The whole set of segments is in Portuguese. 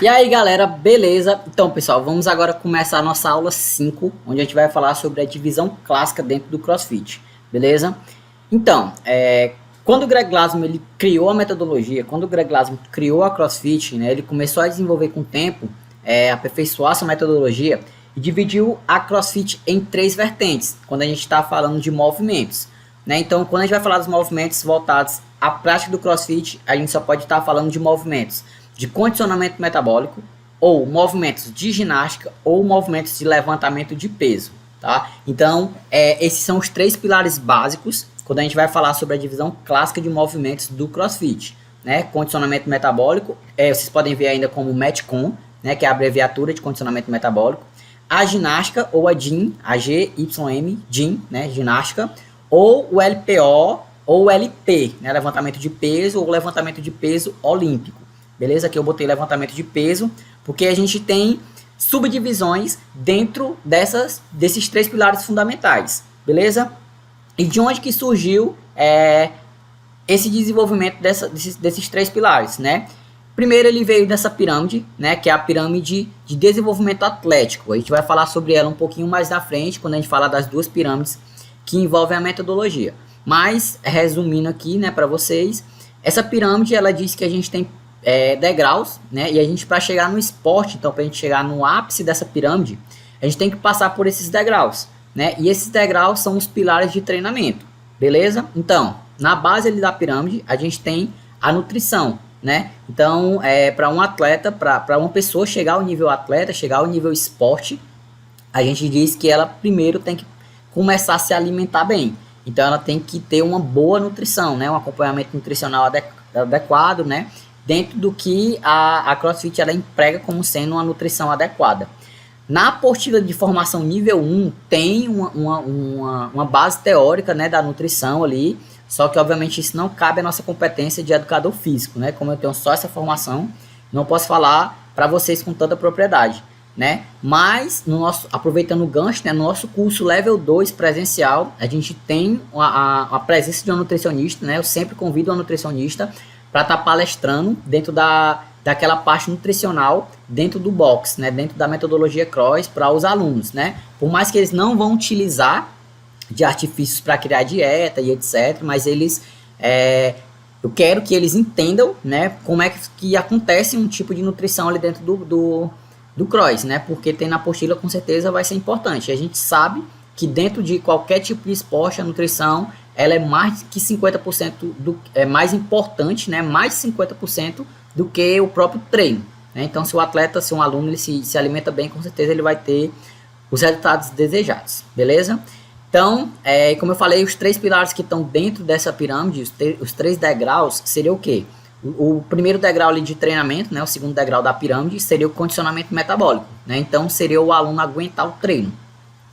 E aí galera, beleza? Então pessoal, vamos agora começar a nossa aula 5, onde a gente vai falar sobre a divisão clássica dentro do CrossFit, beleza? Então, quando o Greg Glassman ele criou a metodologia, quando o Greg Glassman criou a CrossFit, né, ele começou a desenvolver com o tempo, aperfeiçoar essa metodologia e dividiu a CrossFit em 3 vertentes, quando a gente está falando de movimentos, né? Então, quando a gente vai falar dos movimentos voltados à prática do CrossFit, a gente só pode estar falando de movimentos de condicionamento metabólico, ou movimentos de ginástica, ou movimentos de levantamento de peso, tá? Então, esses são os 3 pilares básicos quando a gente vai falar sobre a divisão clássica de movimentos do CrossFit, né? Condicionamento metabólico, vocês podem ver ainda como Metcon, né? Que é a abreviatura de condicionamento metabólico. A ginástica, ou a GYM, a GYM, GYM, né? Ginástica, ou o LPO, ou o LP, né? Levantamento de peso, ou levantamento de peso olímpico. Beleza? Aqui eu botei levantamento de peso, porque a gente tem subdivisões dentro desses 3 pilares fundamentais, beleza? E de onde que surgiu esse desenvolvimento desses 3 pilares, né? Primeiro ele veio dessa pirâmide, né, que é a pirâmide de desenvolvimento atlético. A gente vai falar sobre ela um pouquinho mais na frente, quando a gente falar das 2 pirâmides que envolvem a metodologia. Mas, resumindo aqui, né, para vocês, essa pirâmide, ela diz que a gente tem degraus, né? E a gente, para chegar no esporte, então para a gente chegar no ápice dessa pirâmide, a gente tem que passar por esses degraus, né? E esses degraus são os pilares de treinamento, beleza? Então, na base ali da pirâmide, a gente tem a nutrição, né? Então, para um atleta, para uma pessoa chegar ao nível atleta, chegar ao nível esporte, a gente diz que ela primeiro tem que começar a se alimentar bem. Então, ela tem que ter uma boa nutrição, né? Um acompanhamento nutricional adequado, né? Dentro do que a CrossFit ela emprega como sendo uma nutrição adequada. Na apostila de formação nível 1 tem uma base teórica, né, da nutrição ali, só que obviamente isso não cabe à nossa competência de educador físico, né? Como eu tenho só essa formação, não posso falar para vocês com tanta propriedade, né? Mas, aproveitando o gancho, né, no nosso curso Level 2 presencial, a gente tem a presença de um nutricionista, né? Eu sempre convido um nutricionista para estar palestrando dentro daquela parte nutricional dentro do box, né, dentro da metodologia Cross para os alunos, né, por mais que eles não vão utilizar de artifícios para criar dieta e etc, mas eles, eu quero que eles entendam, né, como é que acontece um tipo de nutrição ali dentro do Cross, né, porque tem na apostila com certeza vai ser importante. A gente sabe que dentro de qualquer tipo de esporte a nutrição ela é mais que 50% mais importante, né? Mais de 50% do que o próprio treino, né? Então, se o atleta, se um aluno ele se alimenta bem, com certeza ele vai ter os resultados desejados, beleza? Então, como eu falei, os 3 pilares que estão dentro dessa pirâmide, os 3 degraus, seria o quê? O primeiro degrau ali de treinamento, né? O segundo degrau da pirâmide seria o condicionamento metabólico, né? Então, seria o aluno aguentar o treino.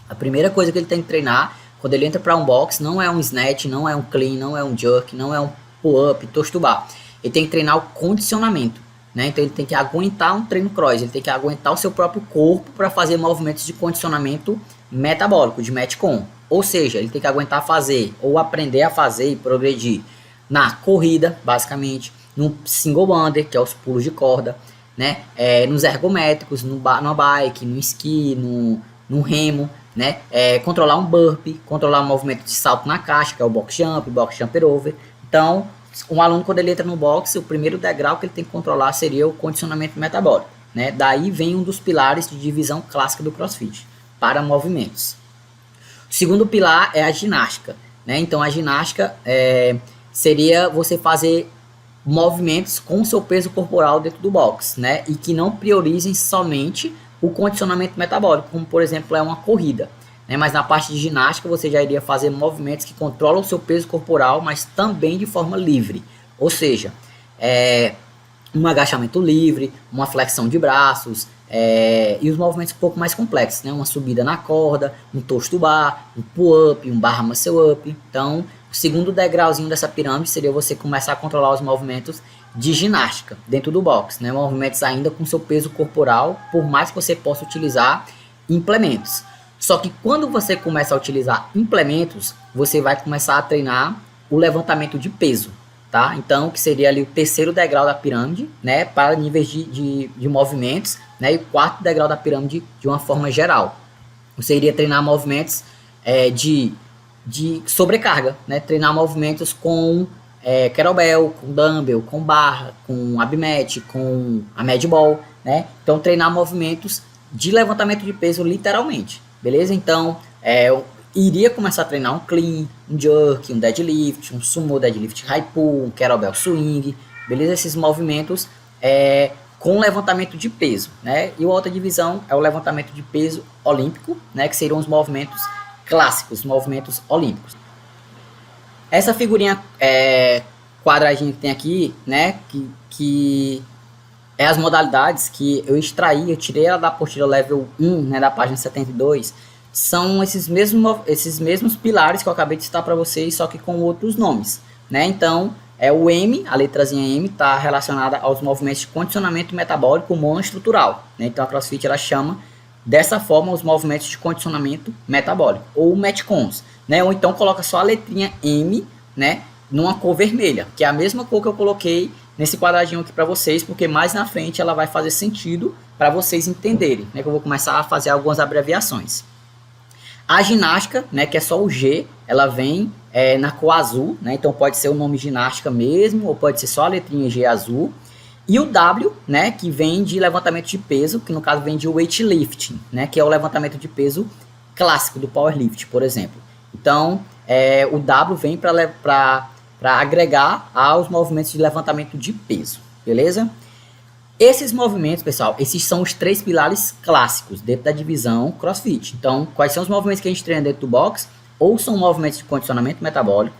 A primeira coisa que ele tem que treinar quando ele entra para um box, não é um snatch, não é um clean, não é um jerk, não é um pull-up, toast to bar. Ele tem que treinar o condicionamento, né? Então ele tem que aguentar um treino cross, ele tem que aguentar o seu próprio corpo para fazer movimentos de condicionamento metabólico, de Metcon. Ou seja, ele tem que aguentar fazer, ou aprender a fazer e progredir na corrida, basicamente, no single bander, que é os pulos de corda, né? Nos ergométricos, na bike, no esqui, no remo, né? Controlar um burpee, controlar um movimento de salto na caixa, que é o box jumper over. Então, um aluno quando ele entra no box, o primeiro degrau que ele tem que controlar seria o condicionamento metabólico, né? Daí vem um dos pilares de divisão clássica do CrossFit, para movimentos. O segundo pilar é a ginástica, né? Então, a ginástica seria você fazer movimentos com o seu peso corporal dentro do box, né? E que não priorizem somente o condicionamento metabólico, como por exemplo é uma corrida, né? Mas na parte de ginástica você já iria fazer movimentos que controlam o seu peso corporal, mas também de forma livre, ou seja, um agachamento livre, uma flexão de braços, e os movimentos um pouco mais complexos, né? Uma subida na corda, um toast to bar, um pull-up, um barra muscle up. Então, o segundo degrauzinho dessa pirâmide seria você começar a controlar os movimentos de ginástica dentro do box, né? Movimentos ainda com seu peso corporal, por mais que você possa utilizar implementos. Só que quando você começa a utilizar implementos, você vai começar a treinar o levantamento de peso, tá? Então, que seria ali o terceiro degrau da pirâmide, né, para níveis de movimentos, né, e o quarto degrau da pirâmide de uma forma geral. Você iria treinar movimentos de sobrecarga, né, treinar movimentos com kettlebell, com dumbbell, com barra, com abmat, com a medball, né? Então, treinar movimentos de levantamento de peso literalmente, beleza? Então, eu iria começar a treinar um clean, um jerk, um deadlift, um sumo deadlift high pull, um kettlebell swing, beleza? Esses movimentos com levantamento de peso, né? E a outra divisão é o levantamento de peso olímpico, né? Que seriam os movimentos clássicos, movimentos olímpicos. Essa figurinha quadradinha que tem aqui, né, que é as modalidades que eu extraí, eu tirei ela da apostila level 1, né, da página 72, são esses mesmos pilares que eu acabei de citar para vocês, só que com outros nomes, né? Então, o M, a letrazinha M, está relacionada aos movimentos de condicionamento metabólico monoestrutural, né? Então, a CrossFit ela chama dessa forma os movimentos de condicionamento metabólico, ou metcons, né? Ou então coloca só a letrinha M, né, numa cor vermelha, que é a mesma cor que eu coloquei nesse quadradinho aqui para vocês, porque mais na frente ela vai fazer sentido para vocês entenderem, né, que eu vou começar a fazer algumas abreviações. A ginástica, né, que é só o G, ela vem na cor azul, né, então pode ser o nome ginástica mesmo, ou pode ser só a letrinha G azul. E o W, né, que vem de levantamento de peso, que no caso vem de weightlifting, né, que é o levantamento de peso clássico do powerlift, por exemplo. Então, o W vem para agregar aos movimentos de levantamento de peso, beleza? Esses movimentos, pessoal, esses são os 3 pilares clássicos dentro da divisão CrossFit. Então, quais são os movimentos que a gente treina dentro do box? Ou são movimentos de condicionamento metabólico,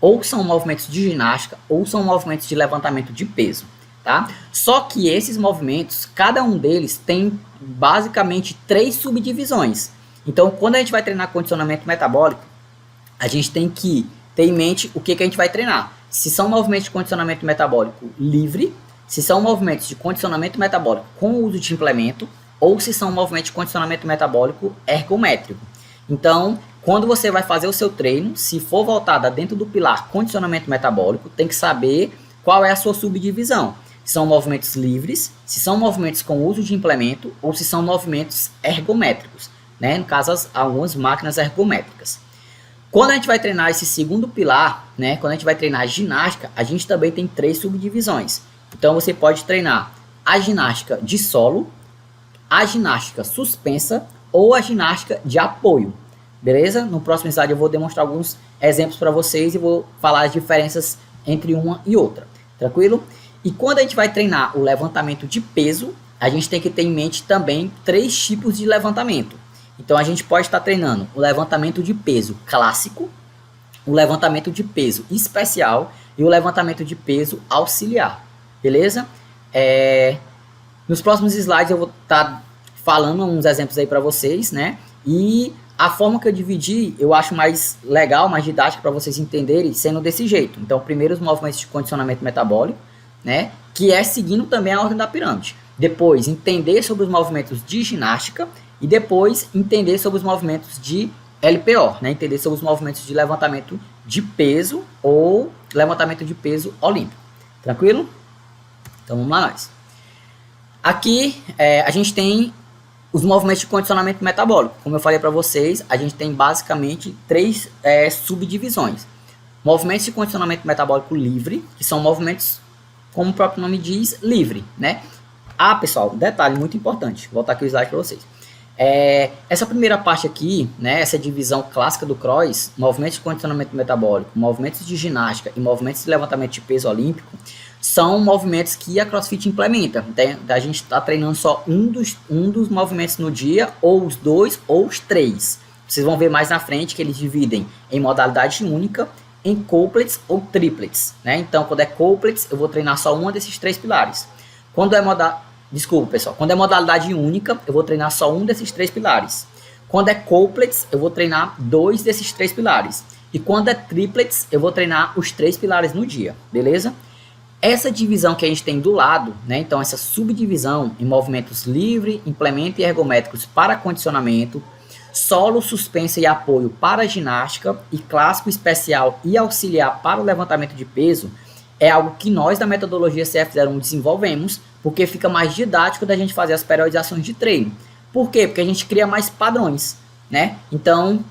ou são movimentos de ginástica, ou são movimentos de levantamento de peso. Tá? Só que esses movimentos, cada um deles tem basicamente 3 subdivisões. Então, quando a gente vai treinar condicionamento metabólico, a gente tem que ter em mente o que a gente vai treinar. Se são movimentos de condicionamento metabólico livre, se são movimentos de condicionamento metabólico com o uso de implemento, ou se são movimentos de condicionamento metabólico ergométrico. Então, quando você vai fazer o seu treino, se for voltada dentro do pilar condicionamento metabólico, tem que saber qual é a sua subdivisão. Se são movimentos livres, se são movimentos com uso de implemento, ou se são movimentos ergométricos, né? No caso, algumas máquinas ergométricas. Quando a gente vai treinar esse segundo pilar, né? Quando a gente vai treinar a ginástica, a gente também tem 3 subdivisões. Então, você pode treinar a ginástica de solo, a ginástica suspensa ou a ginástica de apoio, beleza? No próximo slide eu vou demonstrar alguns exemplos para vocês e vou falar as diferenças entre uma e outra, tranquilo? E quando a gente vai treinar o levantamento de peso, a gente tem que ter em mente também 3 tipos de levantamento. Então, a gente pode estar treinando o levantamento de peso clássico, o levantamento de peso especial e o levantamento de peso auxiliar, beleza? Nos próximos slides eu vou estar falando uns exemplos aí para vocês, né? E a forma que eu dividi, eu acho mais legal, mais didática para vocês entenderem, sendo desse jeito. Então, primeiro os movimentos de condicionamento metabólico, né? Que é seguindo também a ordem da pirâmide. Depois, entender sobre os movimentos de ginástica e depois entender sobre os movimentos de LPO, né? Entender sobre os movimentos de levantamento de peso ou levantamento de peso olímpico. Tranquilo? Então, vamos lá nós. Aqui, a gente tem os movimentos de condicionamento metabólico. Como eu falei para vocês, a gente tem basicamente 3 subdivisões. Movimentos de condicionamento metabólico livre, que são movimentos, como o próprio nome diz, livre, né? Ah, pessoal, detalhe muito importante. Vou voltar aqui o slide para vocês. Essa primeira parte aqui, né, essa divisão clássica do cross, movimentos de condicionamento metabólico, movimentos de ginástica e movimentos de levantamento de peso olímpico, são movimentos que a CrossFit implementa. A gente está treinando só um dos movimentos no dia, ou os 2 ou os 3. Vocês vão ver mais na frente que eles dividem em modalidade única, em couplets ou triplets, né? Então, quando é couplets, eu vou treinar só um desses 3 pilares. Quando é quando é modalidade única, eu vou treinar só um desses 3 pilares. Quando é couplets, eu vou treinar 2 desses 3 pilares. E quando é triplets, eu vou treinar os 3 pilares no dia, beleza? Essa divisão que a gente tem do lado, né? Então, essa subdivisão em movimentos livre, implemento e ergométricos para condicionamento, solo, suspensa e apoio para ginástica e clássico, especial e auxiliar para o levantamento de peso, é algo que nós da metodologia CF01 desenvolvemos, porque fica mais didático da gente fazer as periodizações de treino. Por quê? Porque a gente cria mais padrões, né? Então,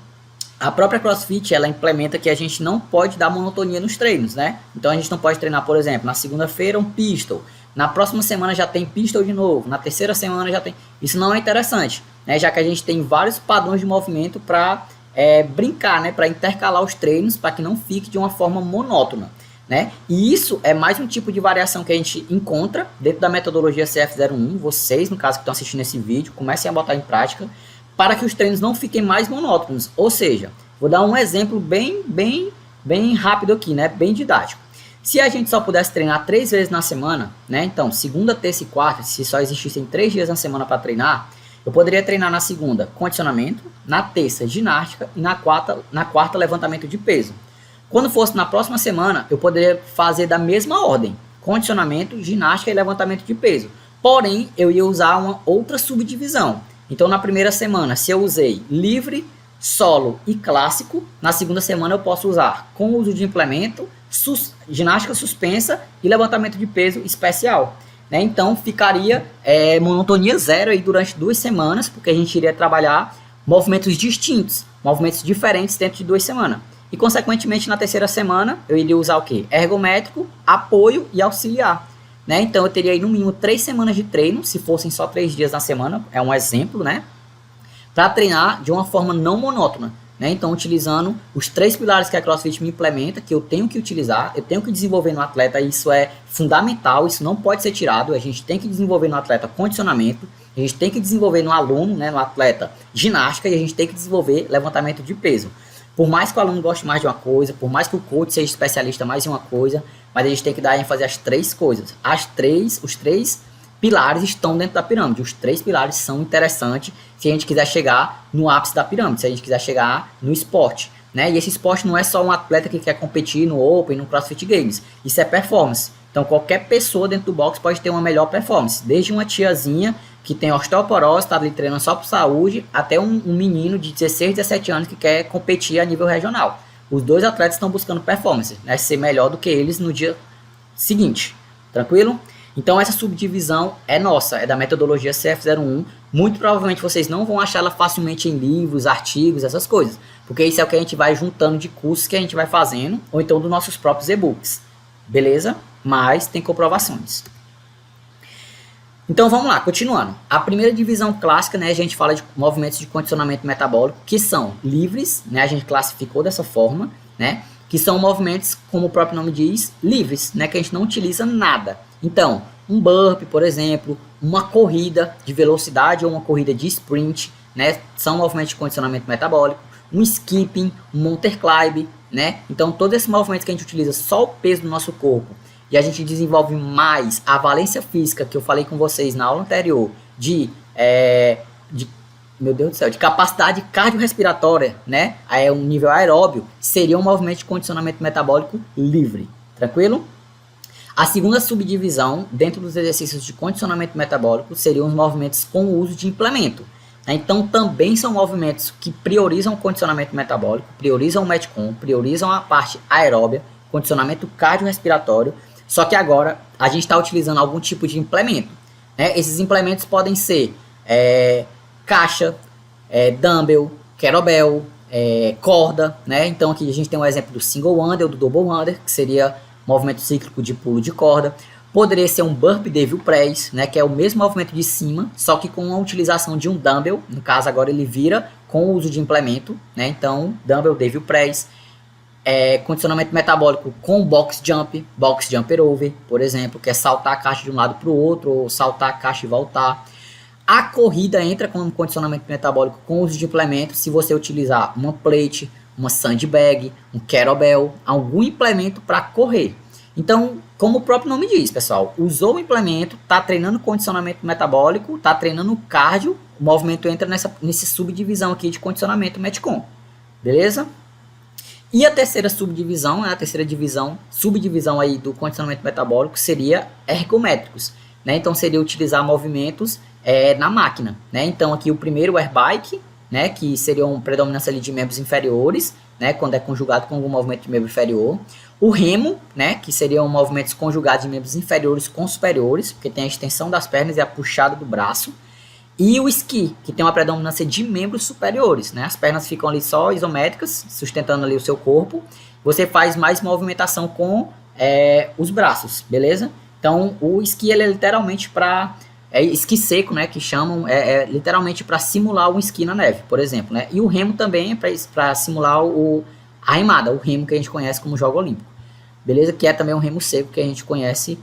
a própria CrossFit, ela implementa que a gente não pode dar monotonia nos treinos, né? Então a gente não pode treinar, por exemplo, na segunda-feira um pistol, na próxima semana já tem pistol de novo, na terceira semana já tem... Isso não é interessante, né? Já que a gente tem vários padrões de movimento para brincar, né? Para intercalar os treinos, para que não fique de uma forma monótona, né? E isso é mais um tipo de variação que a gente encontra dentro da metodologia CF01. Vocês, no caso que estão assistindo esse vídeo, comecem a botar em prática, para que os treinos não fiquem mais monótonos. Ou seja, vou dar um exemplo bem rápido aqui, né? Bem didático. Se a gente só pudesse treinar 3 vezes na semana, né? Então, segunda, terça e quarta, se só existissem 3 dias na semana para treinar, eu poderia treinar na segunda condicionamento, na terça ginástica e na quarta levantamento de peso. Quando fosse na próxima semana, eu poderia fazer da mesma ordem, condicionamento, ginástica e levantamento de peso. Porém, eu ia usar uma outra subdivisão. Então, na primeira semana, se eu usei livre, solo e clássico, na segunda semana eu posso usar com uso de implemento, ginástica suspensa e levantamento de peso especial, né? Então, ficaria monotonia zero aí durante 2 semanas, porque a gente iria trabalhar movimentos distintos, movimentos diferentes dentro de 2 semanas. E, consequentemente, na terceira semana, eu iria usar o quê? Ergométrico, apoio e auxiliar. Né? Então, eu teria aí no mínimo 3 semanas de treino, se fossem só 3 dias na semana, é um exemplo, né? Para treinar de uma forma não monótona, né? Então, utilizando os 3 pilares que a CrossFit me implementa, que eu tenho que utilizar, eu tenho que desenvolver no atleta, e isso é fundamental, isso não pode ser tirado, a gente tem que desenvolver no atleta condicionamento, a gente tem que desenvolver no aluno, né, no atleta ginástica, e a gente tem que desenvolver levantamento de peso. Por mais que o aluno goste mais de uma coisa, por mais que o coach seja especialista mais em uma coisa, mas a gente tem que dar ênfase às 3 coisas. Os 3 pilares estão dentro da pirâmide. Os 3 pilares são interessantes se a gente quiser chegar no ápice da pirâmide, se a gente quiser chegar no esporte, né? E esse esporte não é só um atleta que quer competir no Open, no CrossFit Games. Isso é performance. Então qualquer pessoa dentro do box pode ter uma melhor performance. Desde uma tiazinha que tem osteoporose, está ali treinando só por saúde, até um menino de 16, 17 anos que quer competir a nível regional. Os 2 atletas estão buscando performance, né? Ser melhor do que eles no dia seguinte. Tranquilo? Então essa subdivisão é nossa, é da metodologia CF01. Muito provavelmente vocês não vão achar ela facilmente em livros, artigos, essas coisas. Porque isso é o que a gente vai juntando de cursos que a gente vai fazendo, ou então dos nossos próprios e-books. Beleza? Mas tem comprovações. Então vamos lá, continuando. A primeira divisão clássica, né, a gente fala de movimentos de condicionamento metabólico, que são livres, né, a gente classificou dessa forma, né, que são movimentos, como o próprio nome diz, livres, né, que a gente não utiliza nada. Então, um burpee, por exemplo, uma corrida de velocidade ou uma corrida de sprint, né, são movimentos de condicionamento metabólico, um skipping, um mountain climb, né, então todos esses movimentos que a gente utiliza só o peso do nosso corpo, e a gente desenvolve mais a valência física que eu falei com vocês na aula anterior meu Deus do céu, de capacidade cardiorrespiratória, né? É um nível aeróbio, seria um movimento de condicionamento metabólico livre, tranquilo? A segunda subdivisão, dentro dos exercícios de condicionamento metabólico, seriam os movimentos com o uso de implemento. Então, também são movimentos que priorizam o condicionamento metabólico, priorizam o Metcon, priorizam a parte aeróbia, condicionamento cardiorrespiratório. Só que agora a gente está utilizando algum tipo de implemento, né? Esses implementos podem ser caixa, dumbbell, kettlebell, corda, né? Então aqui a gente tem um exemplo do single under, do double under, que seria movimento cíclico de pulo de corda. Poderia ser um burpee devil press, né? Que é o mesmo movimento de cima, só que com a utilização de um dumbbell. No caso agora ele vira com o uso de implemento, né? Então dumbbell devil press. Condicionamento metabólico com box jumper over, por exemplo, que é saltar a caixa de um lado para o outro, ou saltar a caixa e voltar. A corrida entra como condicionamento metabólico com uso de implemento, se você utilizar uma plate, uma sandbag, um kettlebell, algum implemento para correr. Então, como o próprio nome diz, pessoal, usou o implemento, está treinando condicionamento metabólico, está treinando cardio, o movimento entra nessa subdivisão aqui de condicionamento Metcon, beleza? E a terceira subdivisão, subdivisão aí do condicionamento metabólico seria ergométricos, né? Então seria utilizar movimentos na máquina, né? Então aqui o primeiro air bike, né? Que seria uma predominância ali de membros inferiores, né? Quando é conjugado com algum movimento de membro inferior. O remo, né, que seriam movimentos conjugados de membros inferiores com superiores, porque tem a extensão das pernas e a puxada do braço. E o esqui, que tem uma predominância de membros superiores, né? As pernas ficam ali só isométricas, sustentando ali o seu corpo. Você faz mais movimentação com os braços, beleza? Então, o esqui ele é literalmente para... esqui seco, né? Que chamam, literalmente para simular um esqui na neve, por exemplo, né? E o remo também é para simular a remada, o remo que a gente conhece como jogo olímpico, beleza? Que é também um remo seco que a gente conhece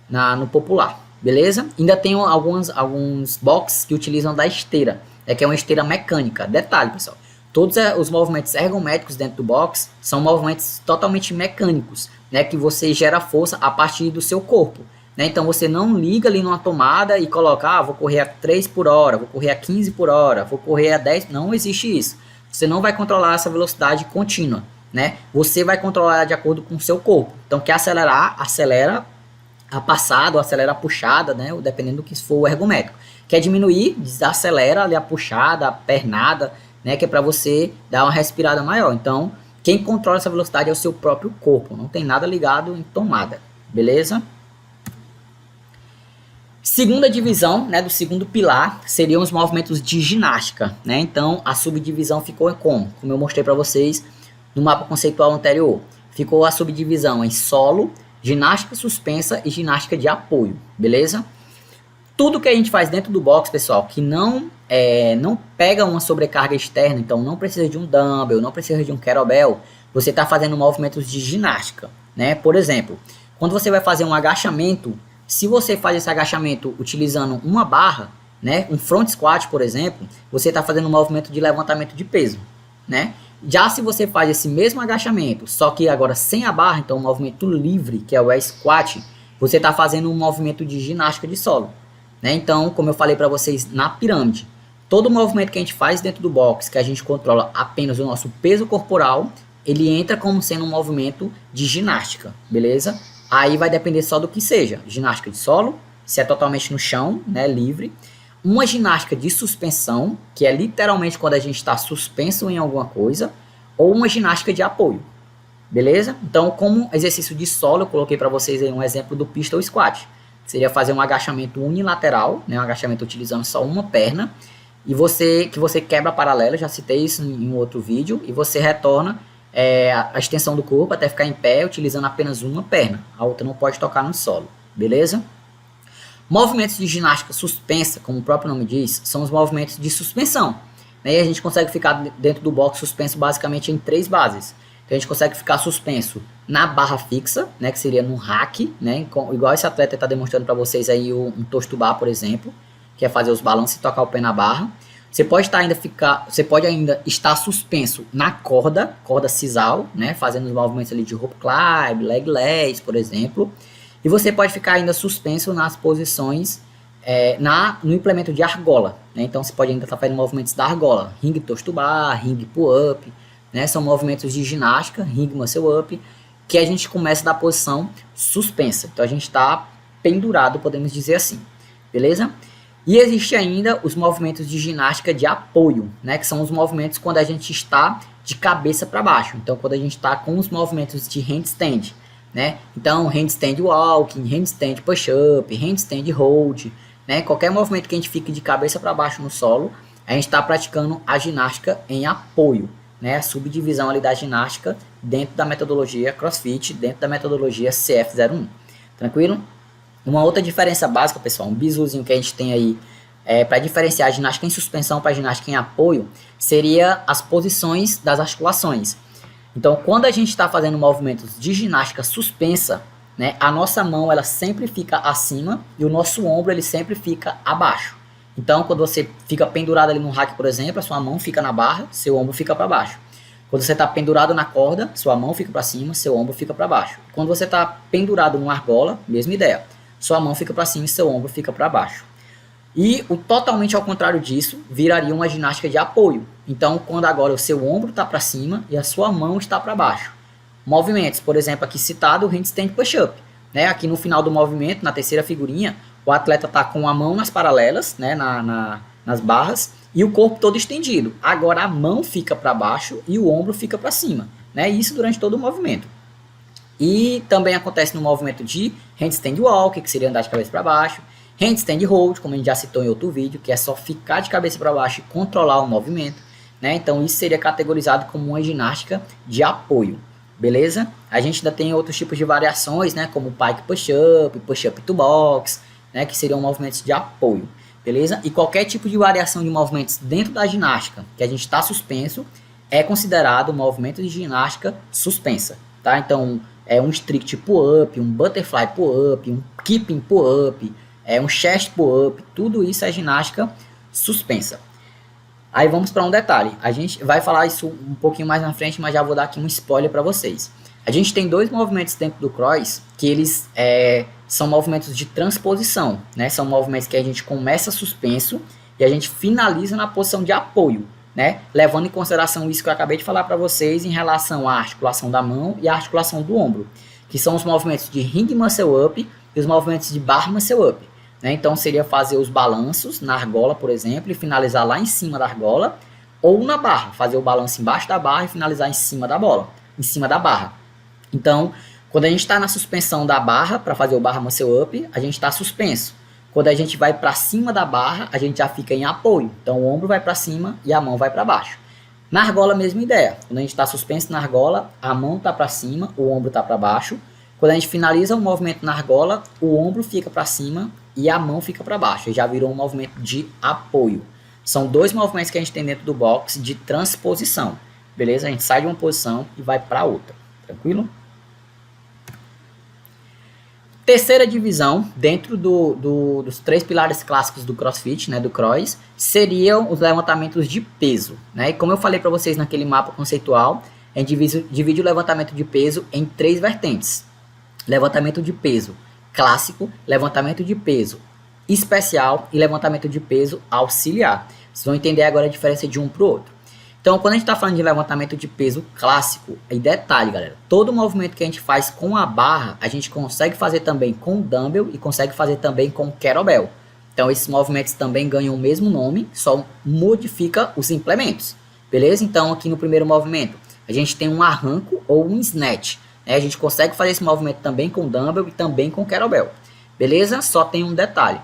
no popular. Beleza? Ainda tem alguns boxes que utilizam da esteira, que é uma esteira mecânica. Detalhe, pessoal, todos os movimentos ergométricos dentro do box são movimentos totalmente mecânicos, né, que você gera força a partir do seu corpo, né? Então você não liga ali numa tomada e coloca, vou correr a 3 por hora, vou correr a 15 por hora, vou correr a 10, não existe isso. Você não vai controlar essa velocidade contínua, né? Você vai controlar de acordo com o seu corpo. Então quer acelerar, acelera a passada ou acelera a puxada, né, dependendo do que for o ergométrico. Quer diminuir, desacelera ali a puxada, a pernada, né, que é para você dar uma respirada maior. Então, quem controla essa velocidade é o seu próprio corpo, não tem nada ligado em tomada, beleza? Segunda divisão, né, do segundo pilar, seriam os movimentos de ginástica, né? Então, a subdivisão ficou como eu mostrei para vocês no mapa conceitual anterior. Ficou a subdivisão em solo, ginástica suspensa e ginástica de apoio, beleza? Tudo que a gente faz dentro do box, pessoal, que não pega uma sobrecarga externa, então não precisa de um dumbbell, não precisa de um kettlebell, você está fazendo movimentos de ginástica, né? Por exemplo, quando você vai fazer um agachamento, se você faz esse agachamento utilizando uma barra, né, um front squat, por exemplo, você está fazendo um movimento de levantamento de peso, né? Já se você faz esse mesmo agachamento, só que agora sem a barra, então um movimento livre, que é o squat, você está fazendo um movimento de ginástica de solo, né? Então, como eu falei para vocês na pirâmide, todo movimento que a gente faz dentro do box, que a gente controla apenas o nosso peso corporal, ele entra como sendo um movimento de ginástica, beleza? Aí vai depender só do que seja, ginástica de solo, se é totalmente no chão, né, livre. Uma ginástica de suspensão, que é literalmente quando a gente está suspenso em alguma coisa, ou uma ginástica de apoio, beleza? Então, como exercício de solo, eu coloquei para vocês aí um exemplo do pistol squat. Seria fazer um agachamento unilateral, né, um agachamento utilizando só uma perna, e que você quebra a paralela, já citei isso em um outro vídeo, e você retorna a extensão do corpo até ficar em pé, utilizando apenas uma perna. A outra não pode tocar no solo, beleza? Movimentos de ginástica suspensa, como o próprio nome diz, são os movimentos de suspensão, né? E a gente consegue ficar dentro do box suspenso basicamente em 3 bases. Então a gente consegue ficar suspenso na barra fixa, né, que seria no rack, né, igual esse atleta está demonstrando para vocês aí um toast to bar, por exemplo, que é fazer os balanços e tocar o pé na barra. Você pode ainda estar suspenso na corda sisal, né, fazendo os movimentos ali de rope climb, leg lace, por exemplo. E você pode ficar ainda suspenso nas posições no implemento de argola, né? Então você pode ainda estar fazendo movimentos da argola, ring toast to bar, ring pull up, né? São movimentos de ginástica, ring muscle up, que a gente começa da posição suspensa. Então a gente está pendurado, podemos dizer assim, beleza? E existe ainda os movimentos de ginástica de apoio, né? Que são os movimentos quando a gente está de cabeça para baixo. Então quando a gente está com os movimentos de handstand, né? Então, handstand walking, handstand push-up, handstand hold, né? Qualquer movimento que a gente fique de cabeça para baixo no solo, a gente está praticando a ginástica em apoio, né? A subdivisão ali da ginástica dentro da metodologia CrossFit, dentro da metodologia CF01. Tranquilo? Uma outra diferença básica, pessoal, um bisuzinho que a gente tem aí para diferenciar a ginástica em suspensão para a ginástica em apoio, seria as posições das articulações. Então, quando a gente está fazendo movimentos de ginástica suspensa, né, a nossa mão ela sempre fica acima e o nosso ombro ele sempre fica abaixo. Então, quando você fica pendurado ali no rack, por exemplo, a sua mão fica na barra, seu ombro fica para baixo. Quando você está pendurado na corda, sua mão fica para cima, seu ombro fica para baixo. Quando você está pendurado numa argola, mesma ideia. Sua mão fica para cima e seu ombro fica para baixo. E o totalmente ao contrário disso, viraria uma ginástica de apoio. Então, quando agora o seu ombro está para cima e a sua mão está para baixo. Movimentos, por exemplo, aqui citado o handstand push-up, né? Aqui no final do movimento, na terceira figurinha, o atleta está com a mão nas paralelas, né? Nas barras, e o corpo todo estendido. Agora a mão fica para baixo e o ombro fica para cima, né? Isso durante todo o movimento. E também acontece no movimento de handstand walk, que seria andar de cabeça para baixo, handstand hold, como a gente já citou em outro vídeo, que é só ficar de cabeça para baixo e controlar o movimento, né? Então isso seria categorizado como uma ginástica de apoio, beleza? A gente ainda tem outros tipos de variações, né? Como pike push-up to box, né? Que seriam movimentos de apoio, beleza? E qualquer tipo de variação de movimentos dentro da ginástica que a gente está suspenso é considerado um movimento de ginástica suspensa, tá? Então é um strict pull-up, um butterfly pull-up, um keeping pull-up, um chest pull-up, tudo isso é ginástica suspensa. Aí vamos para um detalhe, a gente vai falar isso um pouquinho mais na frente, mas já vou dar aqui um spoiler para vocês. A gente tem dois movimentos dentro do cross que eles são movimentos de transposição, né? São movimentos que a gente começa suspenso e a gente finaliza na posição de apoio, né? Levando em consideração isso que eu acabei de falar para vocês em relação à articulação da mão e à articulação do ombro, que são os movimentos de ring muscle up e os movimentos de bar muscle up, né? Então seria fazer os balanços na argola, por exemplo, e finalizar lá em cima da argola, ou na barra, fazer o balanço embaixo da barra e finalizar em cima da bola, em cima da barra. Então, quando a gente está na suspensão da barra para fazer o bar muscle up, a gente está suspenso. Quando a gente vai para cima da barra, a gente já fica em apoio. Então, o ombro vai para cima e a mão vai para baixo. Na argola, a mesma ideia. Quando a gente está suspenso na argola, a mão está para cima, o ombro está para baixo. Quando a gente finaliza o movimento na argola, o ombro fica para cima e a mão fica para baixo. E já virou um movimento de apoio. São dois movimentos que a gente tem dentro do boxe de transposição. Beleza? A gente sai de uma posição e vai para outra. Tranquilo? Terceira divisão, dentro dos três pilares clássicos do CrossFit, né, do cross, seriam os levantamentos de peso, né? E como eu falei para vocês naquele mapa conceitual, a gente divide o levantamento de peso em três vertentes. Levantamento de peso clássico, levantamento de peso especial e levantamento de peso auxiliar. Vocês vão entender agora a diferença de um para o outro. Então, quando a gente está falando de levantamento de peso clássico, e detalhe, galera, todo movimento que a gente faz com a barra, a gente consegue fazer também com o dumbbell e consegue fazer também com o kettlebell. Então, esses movimentos também ganham o mesmo nome, só modifica os implementos, beleza? Então, aqui no primeiro movimento, a gente tem um arranco ou um snatch, né? A gente consegue fazer esse movimento também com o dumbbell e também com o kettlebell, beleza? Só tem um detalhe.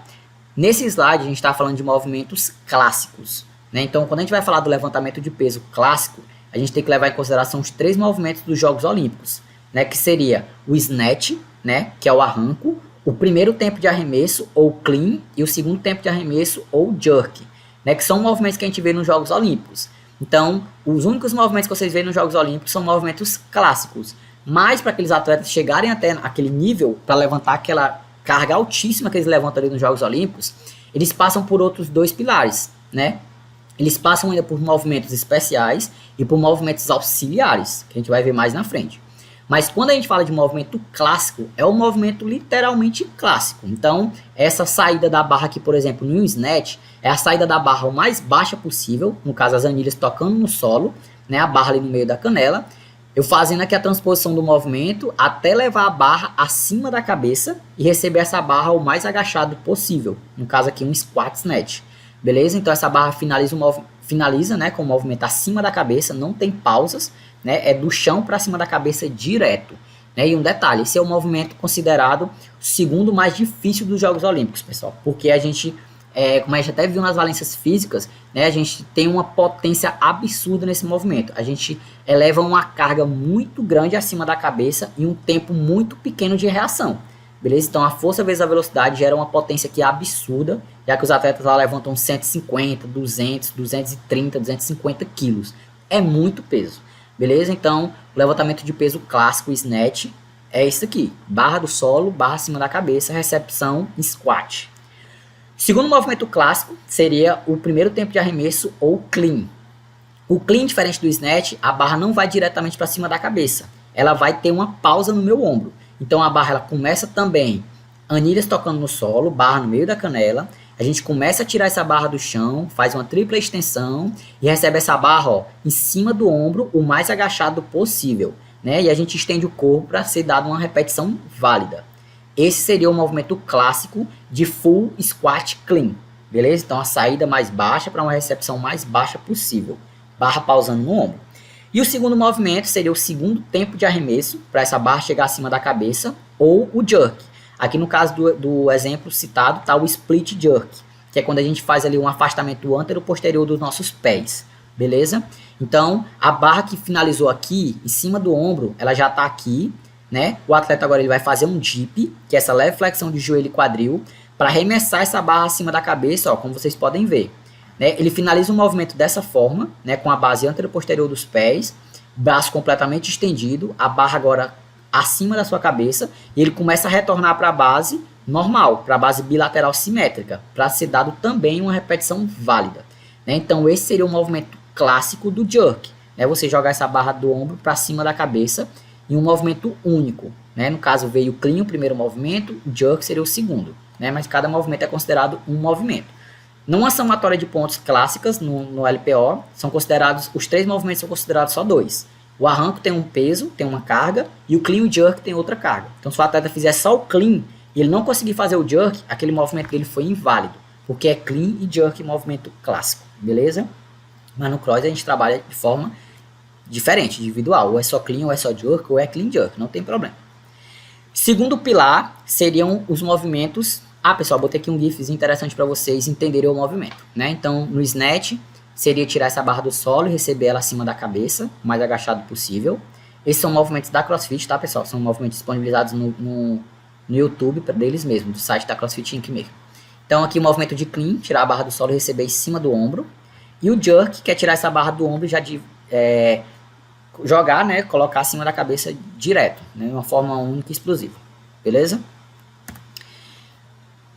Nesse slide, a gente está falando de movimentos clássicos. Então, quando a gente vai falar do levantamento de peso clássico, a gente tem que levar em consideração os três movimentos dos Jogos Olímpicos, né? Que seria o snatch, né? Que é o arranco, o primeiro tempo de arremesso, ou clean, e o segundo tempo de arremesso, ou jerk, né? Que são movimentos que a gente vê nos Jogos Olímpicos. Então, os únicos movimentos que vocês veem nos Jogos Olímpicos são movimentos clássicos. Mas, para aqueles atletas chegarem até aquele nível, para levantar aquela carga altíssima que eles levantam ali nos Jogos Olímpicos, eles passam por outros dois pilares, né? Eles passam ainda por movimentos especiais e por movimentos auxiliares, que a gente vai ver mais na frente. Mas quando a gente fala de movimento clássico, é um movimento literalmente clássico. Então, essa saída da barra aqui, por exemplo, no snatch, é a saída da barra o mais baixa possível, no caso as anilhas tocando no solo, né, a barra ali no meio da canela, eu fazendo aqui a transposição do movimento até levar a barra acima da cabeça e receber essa barra o mais agachado possível, no caso aqui um squat snatch. Beleza? Então essa barra finaliza, né, com o movimento acima da cabeça, não tem pausas, né, é do chão para cima da cabeça direto. Né? E um detalhe, esse é o movimento considerado o segundo mais difícil dos Jogos Olímpicos, pessoal, porque a gente, como a gente até viu nas valências físicas, né, a gente tem uma potência absurda nesse movimento. A gente eleva uma carga muito grande acima da cabeça em um tempo muito pequeno de reação. Beleza? Então a força vezes a velocidade gera uma potência que é absurda, já que os atletas lá levantam 150, 200, 230, 250 quilos. É muito peso. Beleza? Então o levantamento de peso clássico, snatch, é isso aqui. Barra do solo, barra acima da cabeça, recepção, squat. Segundo movimento clássico seria o primeiro tempo de arremesso ou clean. O clean, diferente do snatch, a barra não vai diretamente para cima da cabeça. Ela vai ter uma pausa no meu ombro. Então a barra ela começa também, anilhas tocando no solo, barra no meio da canela. A gente começa a tirar essa barra do chão, faz uma tripla extensão e recebe essa barra, ó, em cima do ombro, o mais agachado possível, né? E a gente estende o corpo para ser dado uma repetição válida. Esse seria o movimento clássico de full squat clean, beleza? Então a saída mais baixa para uma recepção mais baixa possível, barra pausando no ombro. E o segundo movimento seria o segundo tempo de arremesso, para essa barra chegar acima da cabeça, ou o jerk. Aqui no caso do exemplo citado está o split jerk, que é quando a gente faz ali um afastamento antero-posterior dos nossos pés, beleza? Então, a barra que finalizou aqui, em cima do ombro, ela já está aqui, né? O atleta agora ele vai fazer um dip, que é essa leve flexão de joelho e quadril, para arremessar essa barra acima da cabeça, ó, como vocês podem ver. Né? Ele finaliza o movimento dessa forma, né, com a base antero-posterior dos pés, braço completamente estendido, a barra agora acima da sua cabeça, e ele começa a retornar para a base normal, para a base bilateral simétrica, para ser dado também uma repetição válida. Né? Então esse seria o movimento clássico do jerk, né? Você jogar essa barra do ombro para cima da cabeça em um movimento único. Né? No caso veio o clean, o primeiro movimento, o jerk seria o segundo, né? Mas cada movimento é considerado um movimento. Numa somatória de pontos clássicas no LPO, são considerados, os 3 movimentos são considerados só 2. O arranco tem um peso, tem uma carga, e o clean e o jerk tem outra carga. Então se o atleta fizer só o clean e ele não conseguir fazer o jerk, aquele movimento dele foi inválido, porque é clean e jerk movimento clássico, beleza? Mas no cross a gente trabalha de forma diferente, individual, ou é só clean, ou é só jerk, ou é clean jerk, não tem problema. Segundo pilar seriam os movimentos. Pessoal, botei aqui um gifzinho interessante para vocês entenderem o movimento, né? Então, no snatch, seria tirar essa barra do solo e receber ela acima da cabeça, o mais agachado possível. Esses são movimentos da CrossFit, tá, pessoal? São movimentos disponibilizados no YouTube deles mesmos, do site da CrossFit Inc. mesmo. Então, aqui o movimento de clean, tirar a barra do solo e receber em cima do ombro. E o jerk, que é tirar essa barra do ombro e já jogar, né? Colocar acima da cabeça direto, né? De uma forma única e explosiva, beleza?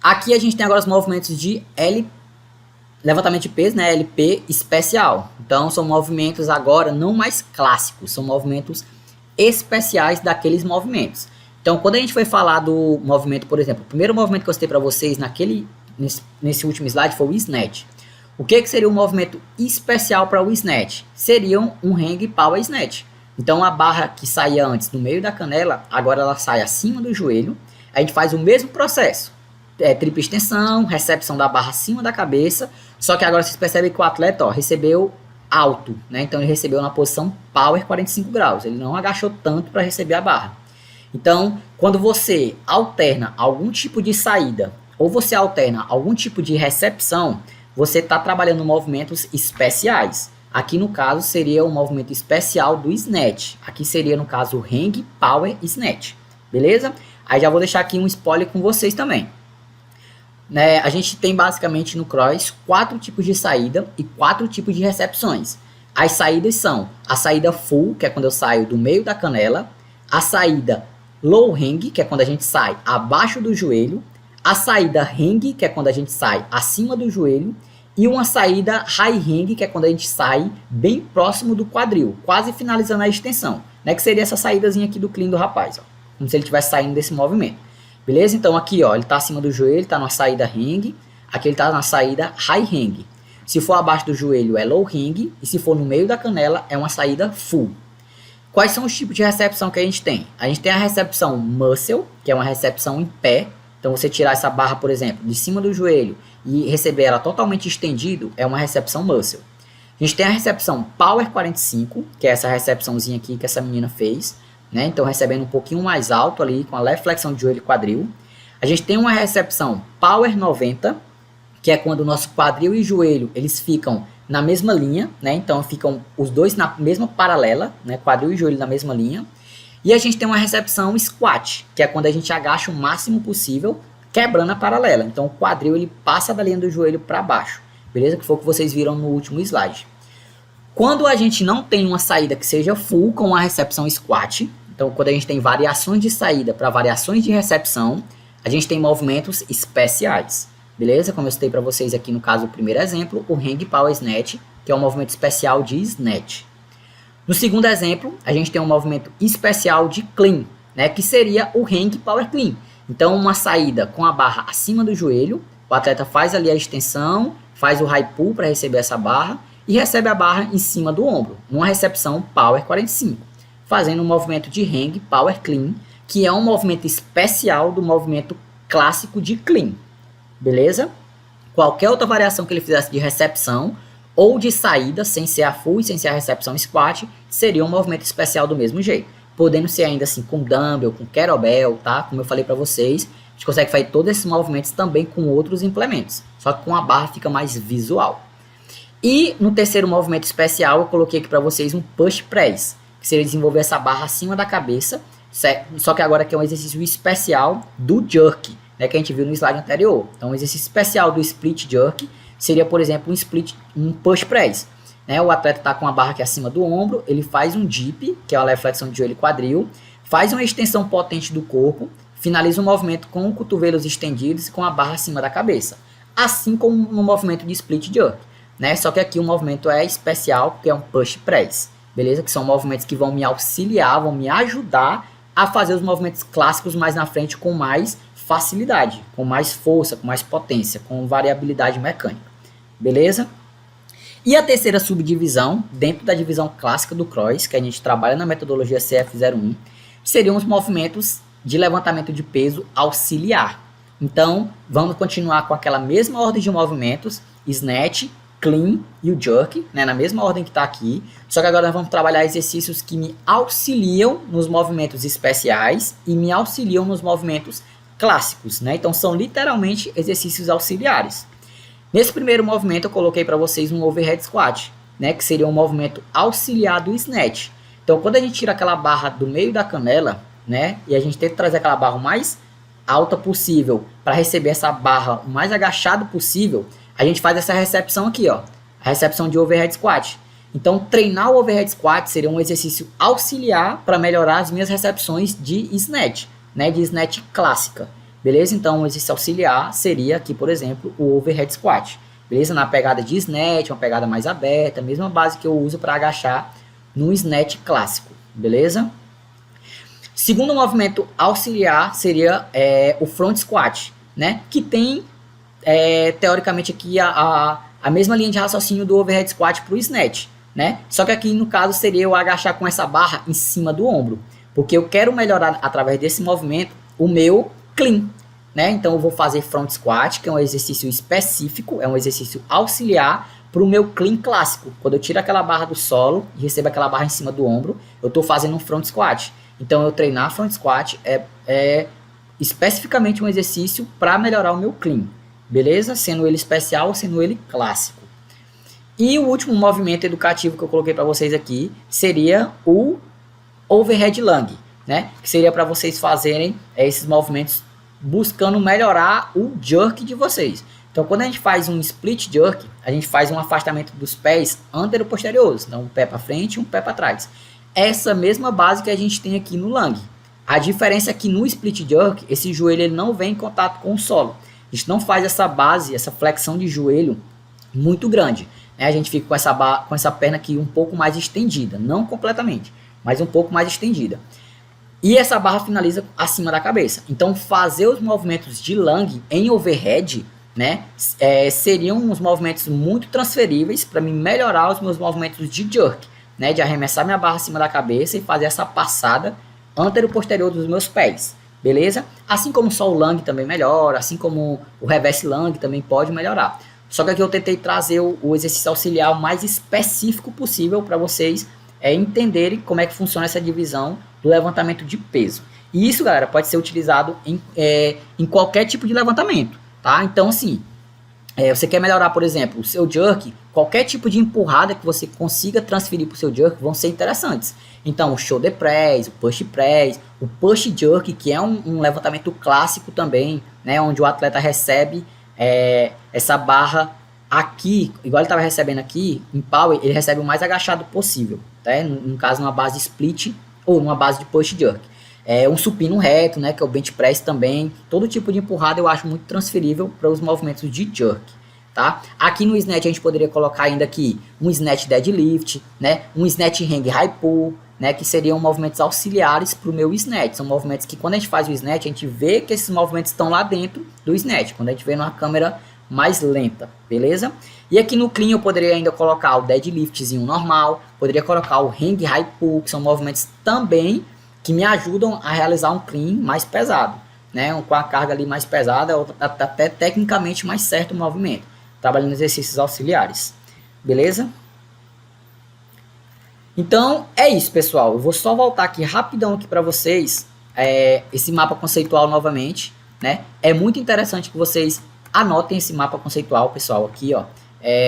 Aqui a gente tem agora os movimentos de levantamento de peso, né, LP especial. Então são movimentos agora não mais clássicos, são movimentos especiais daqueles movimentos. Então quando a gente foi falar do movimento, por exemplo, o primeiro movimento que eu citei para vocês nesse último slide foi o snatch. O que seria um movimento especial para o snatch? Seria um hang power snatch. Então a barra que saía antes no meio da canela, agora ela sai acima do joelho. A gente faz o mesmo processo. Tripla extensão, recepção da barra acima da cabeça, só que agora vocês percebem que o atleta recebeu alto, né? Então ele recebeu na posição power 45 graus, ele não agachou tanto para receber a barra. Então, quando você alterna algum tipo de saída ou você alterna algum tipo de recepção, você está trabalhando movimentos especiais. Aqui no caso seria o movimento especial do snatch, aqui seria no caso o hang power snatch, beleza? Aí já vou deixar aqui um spoiler com vocês também. Né, a gente tem basicamente no cross 4 tipos de saída e 4 tipos de recepções. As saídas são a saída full, que é quando eu saio do meio da canela, a saída low hang, que é quando a gente sai abaixo do joelho, a saída hang, que é quando a gente sai acima do joelho, e uma saída high hang, que é quando a gente sai bem próximo do quadril, quase finalizando a extensão, né, que seria essa saídazinha aqui do clean do rapaz, ó, como se ele estivesse saindo desse movimento. Beleza? Então aqui, ó, ele está acima do joelho, está na saída hang, aqui ele está na saída high hang. Se for abaixo do joelho é low hang, e se for no meio da canela é uma saída full. Quais são os tipos de recepção que a gente tem? A gente tem a recepção muscle, que é uma recepção em pé. Então você tirar essa barra, por exemplo, de cima do joelho e receber ela totalmente estendido, é uma recepção muscle. A gente tem a recepção power 45, que é essa recepçãozinha aqui que essa menina fez. Né? Então recebendo um pouquinho mais alto ali, com a leve flexão de joelho e quadril. A gente tem uma recepção Power 90, que é quando o nosso quadril e joelho, eles ficam na mesma linha, né? Então ficam os dois na mesma paralela, né? Quadril e joelho na mesma linha. E a gente tem uma recepção Squat, que é quando a gente agacha o máximo possível, quebrando a paralela. Então o quadril ele passa da linha do joelho para baixo, beleza? Que foi o que vocês viram no último slide. Quando a gente não tem uma saída que seja full com a recepção Squat, então quando a gente tem variações de saída para variações de recepção, a gente tem movimentos especiais, beleza? Como eu citei para vocês aqui no caso do primeiro exemplo, o Hang Power Snatch, que é um movimento especial de Snatch. No segundo exemplo, a gente tem um movimento especial de Clean, né, que seria o Hang Power Clean. Então uma saída com a barra acima do joelho, o atleta faz ali a extensão, faz o high pull para receber essa barra, e recebe a barra em cima do ombro, numa recepção Power 45, fazendo um movimento de Hang Power Clean, que é um movimento especial do movimento clássico de Clean, beleza? Qualquer outra variação que ele fizesse de recepção ou de saída, sem ser a full e sem ser a recepção squat, seria um movimento especial do mesmo jeito, podendo ser ainda assim com dumbbell, com kettlebell, tá? Como eu falei para vocês, a gente consegue fazer todos esses movimentos também com outros implementos, só que com a barra fica mais visual. E no terceiro movimento especial, eu coloquei aqui para vocês um push press, que seria desenvolver essa barra acima da cabeça, só que agora aqui é um exercício especial do jerk, né, que a gente viu no slide anterior. Então, um exercício especial do split jerk seria, por exemplo, um push press. Né? O atleta está com a barra aqui acima do ombro, ele faz um dip, que é uma flexão de joelho e quadril, faz uma extensão potente do corpo, finaliza o movimento com os cotovelos estendidos e com a barra acima da cabeça, assim como no movimento de split jerk. Né? Só que aqui o movimento é especial, porque é um push press, beleza? Que são movimentos que vão me auxiliar, vão me ajudar a fazer os movimentos clássicos mais na frente com mais facilidade, com mais força, com mais potência, com variabilidade mecânica, beleza? E a terceira subdivisão, dentro da divisão clássica do cross, que a gente trabalha na metodologia CF01, seriam os movimentos de levantamento de peso auxiliar. Então, vamos continuar com aquela mesma ordem de movimentos, snatch, clean e o jerk, né, na mesma ordem que está aqui, só que agora nós vamos trabalhar exercícios que me auxiliam nos movimentos especiais e me auxiliam nos movimentos clássicos, né? Então são literalmente exercícios auxiliares. Nesse primeiro movimento eu coloquei para vocês um overhead squat, né, que seria um movimento auxiliar do snatch. Então quando a gente tira aquela barra do meio da canela, né, e a gente tenta trazer aquela barra o mais alta possível para receber essa barra o mais agachado possível, a gente faz essa recepção aqui, ó, a recepção de overhead squat. Então, treinar o overhead squat seria um exercício auxiliar para melhorar as minhas recepções de snatch, né, de snatch clássica, beleza? Então, um exercício auxiliar seria aqui, por exemplo, o overhead squat, beleza? Na pegada de snatch, uma pegada mais aberta, a mesma base que eu uso para agachar no snatch clássico, beleza? Segundo movimento auxiliar seria o front squat, né, que tem teoricamente aqui a mesma linha de raciocínio do overhead squat para o snatch, né? Só que aqui no caso seria eu agachar com essa barra em cima do ombro, porque eu quero melhorar através desse movimento o meu clean, né? Então eu vou fazer front squat, que é um exercício específico, é um exercício auxiliar para o meu clean clássico. Quando eu tiro aquela barra do solo e recebo aquela barra em cima do ombro, eu estou fazendo um front squat. Então eu treinar front squat é especificamente um exercício para melhorar o meu clean. Beleza? Sendo ele especial ou sendo ele clássico. E o último movimento educativo que eu coloquei para vocês aqui seria o overhead lung, né? Que seria para vocês fazerem esses movimentos buscando melhorar o jerk de vocês. Então, quando a gente faz um split jerk, a gente faz um afastamento dos pés antero-posteriores, então um pé para frente e um pé para trás. Essa mesma base que a gente tem aqui no lung. A diferença é que no split jerk, esse joelho ele não vem em contato com o solo. A gente não faz essa base, essa flexão de joelho muito grande, né? A gente fica com essa perna aqui um pouco mais estendida, não completamente, mas um pouco mais estendida. E essa barra finaliza acima da cabeça. Então fazer os movimentos de lung em overhead, né, seriam uns movimentos muito transferíveis para me melhorar os meus movimentos de jerk, né, de arremessar minha barra acima da cabeça e fazer essa passada antero-posterior dos meus pés. Beleza? Assim como só o lung também melhora, assim como o reverse lung também pode melhorar. Só que aqui eu tentei trazer o exercício auxiliar o mais específico possível para vocês entenderem como é que funciona essa divisão do levantamento de peso. E isso, galera, pode ser utilizado em qualquer tipo de levantamento, tá? Então, assim, você quer melhorar, por exemplo, o seu jerk, qualquer tipo de empurrada que você consiga transferir para o seu jerk vão ser interessantes. Então, o shoulder press, o push jerk, que é um levantamento clássico também, né, onde o atleta recebe essa barra aqui, igual ele estava recebendo aqui, em power, ele recebe o mais agachado possível, tá? No caso, numa base split ou numa base de push jerk. Um supino reto, né, que é o bench press também. Todo tipo de empurrada eu acho muito transferível para os movimentos de jerk, tá? Aqui no snatch a gente poderia colocar ainda aqui um snatch deadlift, né, um snatch hang high pull, né, que seriam movimentos auxiliares para o meu snatch. São movimentos que quando a gente faz o snatch, a gente vê que esses movimentos estão lá dentro do snatch, quando a gente vê numa câmera mais lenta, beleza? E aqui no clean eu poderia ainda colocar o deadliftzinho normal, poderia colocar o hang high pull, que são movimentos também que me ajudam a realizar um clean mais pesado, né? Com a carga ali mais pesada, até tecnicamente mais certo o movimento, trabalhando exercícios auxiliares, beleza? Então, é isso, pessoal. Eu vou só voltar aqui rapidão aqui para vocês, esse mapa conceitual novamente, né? É muito interessante que vocês anotem esse mapa conceitual, pessoal, aqui, ó,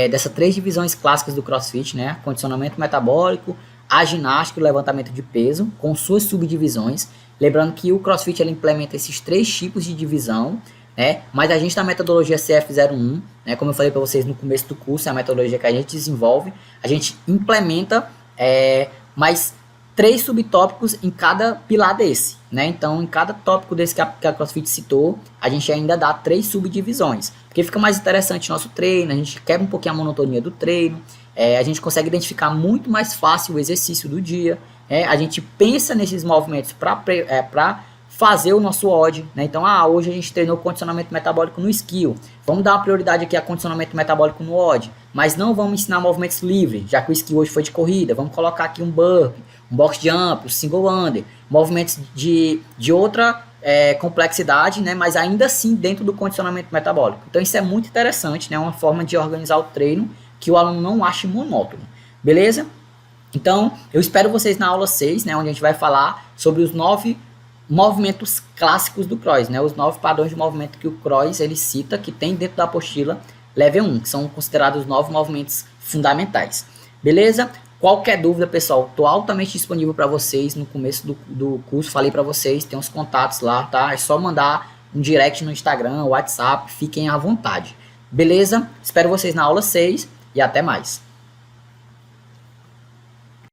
dessas 3 divisões clássicas do CrossFit, né? Condicionamento metabólico, a ginástica e o levantamento de peso, com suas subdivisões. Lembrando que o CrossFit ele implementa esses 3 tipos de divisão, né? Mas a gente na metodologia CF01, né? Como eu falei para vocês no começo do curso, é a metodologia que a gente desenvolve, a gente implementa mais 3 subtópicos em cada pilar desse, né? Então, em cada tópico desse que a CrossFit citou, a gente ainda dá 3 subdivisões, porque fica mais interessante o nosso treino, a gente quebra um pouquinho a monotonia do treino, a gente consegue identificar muito mais fácil o exercício do dia, a gente pensa nesses movimentos para fazer o nosso odd, né? Então, hoje a gente treinou condicionamento metabólico no skill, vamos dar uma prioridade aqui a condicionamento metabólico no odd, mas não vamos ensinar movimentos livres, já que o skill hoje foi de corrida, vamos colocar aqui um burpee, um box jump, um single under, movimentos de outra complexidade, né? Mas ainda assim dentro do condicionamento metabólico. Então isso é muito interessante, né? Uma forma de organizar o treino que o aluno não ache monótono, beleza? Então, eu espero vocês na aula 6, né, onde a gente vai falar sobre os 9 movimentos clássicos do cross, né, os 9 padrões de movimento que o cross ele cita, que tem dentro da apostila Level 1, que são considerados os 9 movimentos fundamentais. Beleza? Qualquer dúvida, pessoal, estou altamente disponível para vocês no começo do curso, falei para vocês, tem os contatos lá, tá? É só mandar um direct no Instagram, WhatsApp, fiquem à vontade. Beleza? Espero vocês na aula 6 e até mais.